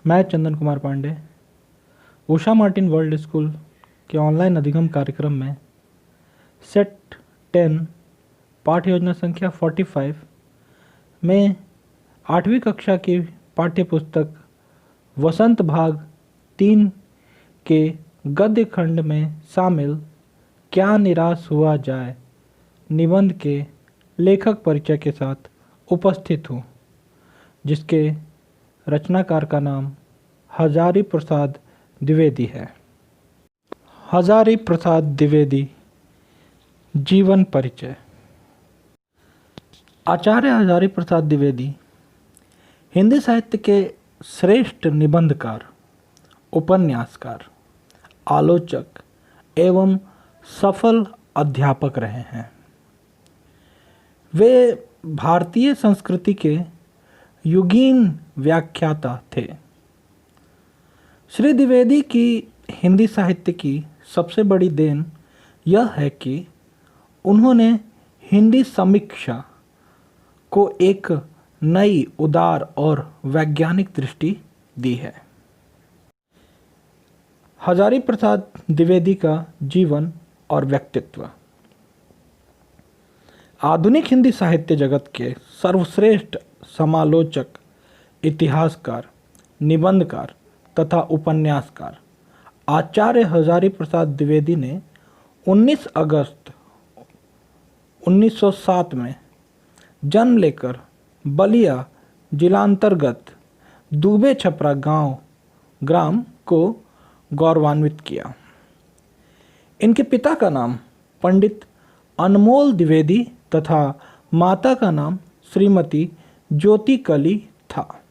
मैं Chandan Kumar Pandey Usha Martin world school के online अधिगम कार्यक्रम में सेट 10 पाठ योजना संख्या 45 में 8वीं कक्षा की पाठ्य पुस्तक वसंत भाग 3 के गद्य खंड में शामिल क्या निराश हुआ जाए निबंध के लेखक परिचय के साथ उपस्थित हूँ, जिसके रचनाकार का नाम हजारी प्रसाद द्विवेदी है। हजारी प्रसाद द्विवेदी जीवन परिचय। आचार्य हजारी प्रसाद द्विवेदी हिंदी साहित्य के श्रेष्ठ निबंधकार, उपन्यासकार, आलोचक एवं सफल अध्यापक रहे हैं। वे भारतीय संस्कृति के युगीन व्याख्याता थे। श्री द्विवेदी की हिंदी साहित्य की सबसे बड़ी देन यह है कि उन्होंने हिंदी समीक्षा को एक नई, उदार और वैज्ञानिक दृष्टि दी है। हजारी प्रसाद द्विवेदी का जीवन और व्यक्तित्व। आधुनिक हिंदी साहित्य जगत के सर्वश्रेष्ठ समालोचक, इतिहासकार, निबंधकार तथा उपन्यासकार आचार्य हजारी प्रसाद द्विवेदी ने 19 अगस्त 1907 में जन्म लेकर बलिया जिलांतर्गत दुबे छपरा ग्राम को गौरवान्वित किया। इनके पिता का नाम पंडित अनमोल द्विवेदी तथा माता का नाम श्रीमती ज्योति कली था।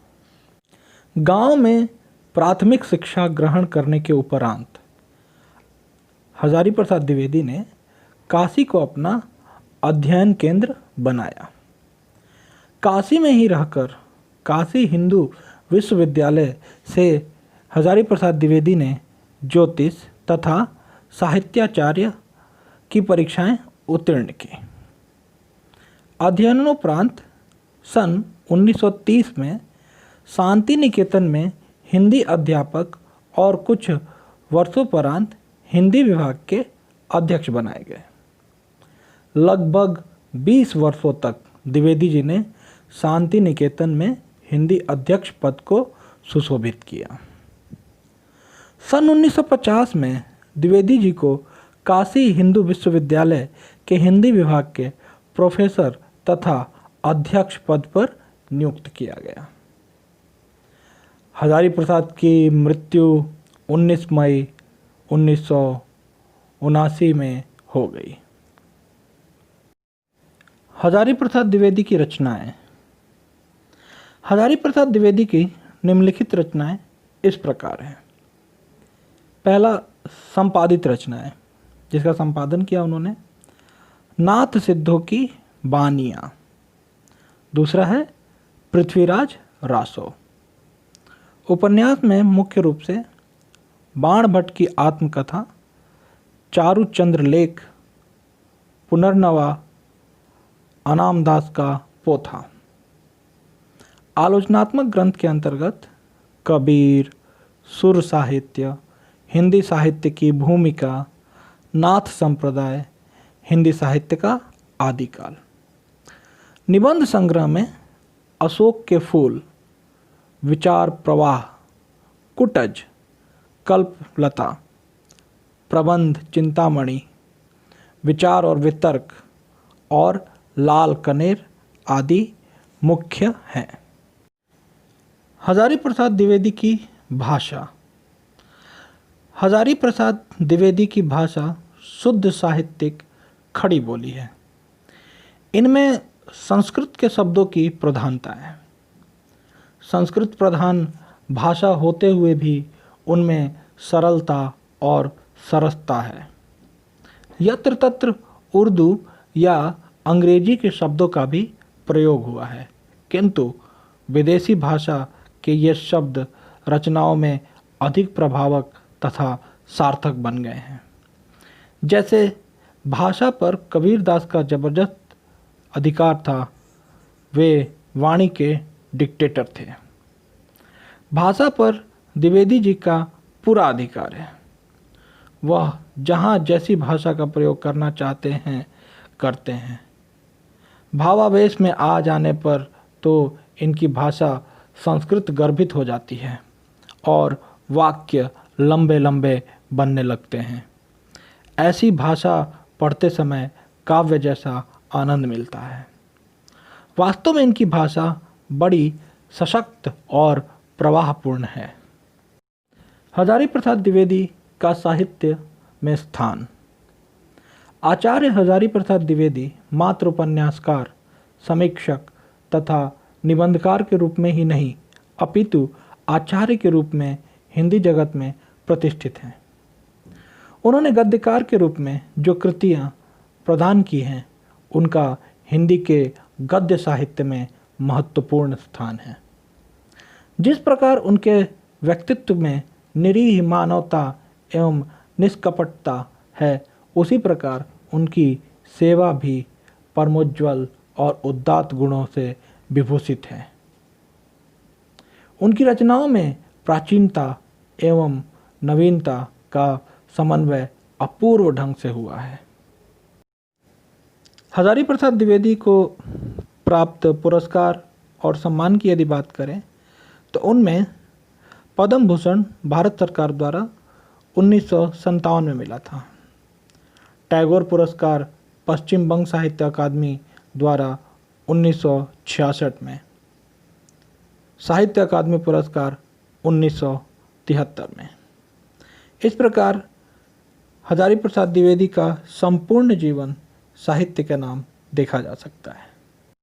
गांव में प्राथमिक शिक्षा ग्रहण करने के उपरांत हजारी प्रसाद द्विवेदी ने काशी को अपना अध्ययन केंद्र बनाया। काशी में ही रहकर काशी हिंदू विश्वविद्यालय से हजारी प्रसाद द्विवेदी ने ज्योतिष तथा साहित्याचार्य की परीक्षाएं उत्तीर्ण की। अध्ययनोपरांत सन 1930 में शांति निकेतन में हिंदी अध्यापक और कुछ वर्षोपरांत हिंदी विभाग के अध्यक्ष बनाए गए। लगभग 20 वर्षों तक द्विवेदी जी ने शांति निकेतन में हिंदी अध्यक्ष पद को सुशोभित किया। सन 1950 में द्विवेदी जी को काशी हिंदू विश्वविद्यालय के हिंदी विभाग के प्रोफेसर तथा अध्यक्छ पद पर नियुक्त किया गया। हजारी प्रसाद की मृत्यु 19 मई 1979 में हो गई। हजारी प्रसाद द्विवेदी की रचनाएं। हजारी प्रसाद द्विवेदी की निम्नलिखित रचनाएं इस प्रकार हैं। पहला, संपादित रचनाएं, जिसका संपादन किया उन्होंने नाथ सिद्धों की बानियाँ। दूसरा है पृथ्वीराज रासो। उपन्यास में मुख्य रूप से बाण भट्ट की आत्मकथा, चारुचंद्र लेख, पुनर्नवा, अनामदास का पोथा। आलोचनात्मक ग्रंथ के अंतर्गत कबीर, सुर साहित्य, हिंदी साहित्य की भूमिका, नाथ संप्रदाय, हिंदी साहित्य का आदिकाल। निबंध संग्रह में अशोक के फूल, विचार प्रवाह, कुटज, कल्पलता, प्रबंध चिंतामणि, विचार और वितर्क और लाल कनेर आदि मुख्य हैं। हजारी प्रसाद द्विवेदी की भाषा। हजारी प्रसाद द्विवेदी की भाषा शुद्ध साहित्यिक खड़ी बोली है। इनमें संस्कृत के शब्दों की प्रधानता है। संस्कृत प्रधान भाषा होते हुए भी उनमें सरलता और सरसता है। यत्र तत्र उर्दू या अंग्रेजी के शब्दों का भी प्रयोग हुआ है, किंतु विदेशी भाषा के ये शब्द रचनाओं में अधिक प्रभावक तथा सार्थक बन गए हैं। जैसे भाषा पर कबीरदास का जबरदस्त अधिकार था, वे वाणी के डिक्टेटर थे। भाषा पर द्विवेदी जी का पूरा अधिकार है। वह जहाँ जैसी भाषा का प्रयोग करना चाहते हैं करते हैं। भावावेश में आ जाने पर तो इनकी भाषा संस्कृत गर्भित हो जाती है और वाक्य लंबे लंबे बनने लगते हैं। ऐसी भाषा पढ़ते समय काव्य जैसा आनंद मिलता है। वास्तव में इनकी भाषा बड़ी सशक्त और प्रवाहपूर्ण है। हजारी प्रसाद द्विवेदी का साहित्य में स्थान। आचार्य हजारी प्रसाद द्विवेदी मात्र उपन्यासकार, समीक्षक तथा निबंधकार के रूप में ही नहीं अपितु आचार्य के रूप में हिंदी जगत में प्रतिष्ठित हैं। उन्होंने गद्यकार के रूप में जो कृतियाँ प्रदान की हैं उनका हिंदी के गद्य साहित्य में महत्वपूर्ण स्थान है। जिस प्रकार उनके व्यक्तित्व में निरीह मानवता एवं निष्कपटता है, उसी प्रकार उनकी सेवा भी परमोज्वल और उदात्त गुणों से विभूषित है। उनकी रचनाओं में प्राचीनता एवं नवीनता का समन्वय अपूर्व ढंग से हुआ है। हजारी प्रसाद द्विवेदी को प्राप्त पुरस्कार और सम्मान की यदि बात करें तो उनमें पद्म भूषण भारत सरकार द्वारा 1957 में मिला था। टैगोर पुरस्कार पश्चिम बंग साहित्य अकादमी द्वारा 1966 में, साहित्य अकादमी पुरस्कार 1973 में। इस प्रकार हजारी प्रसाद द्विवेदी का संपूर्ण जीवन साहित्य के नाम देखा जा सकता है।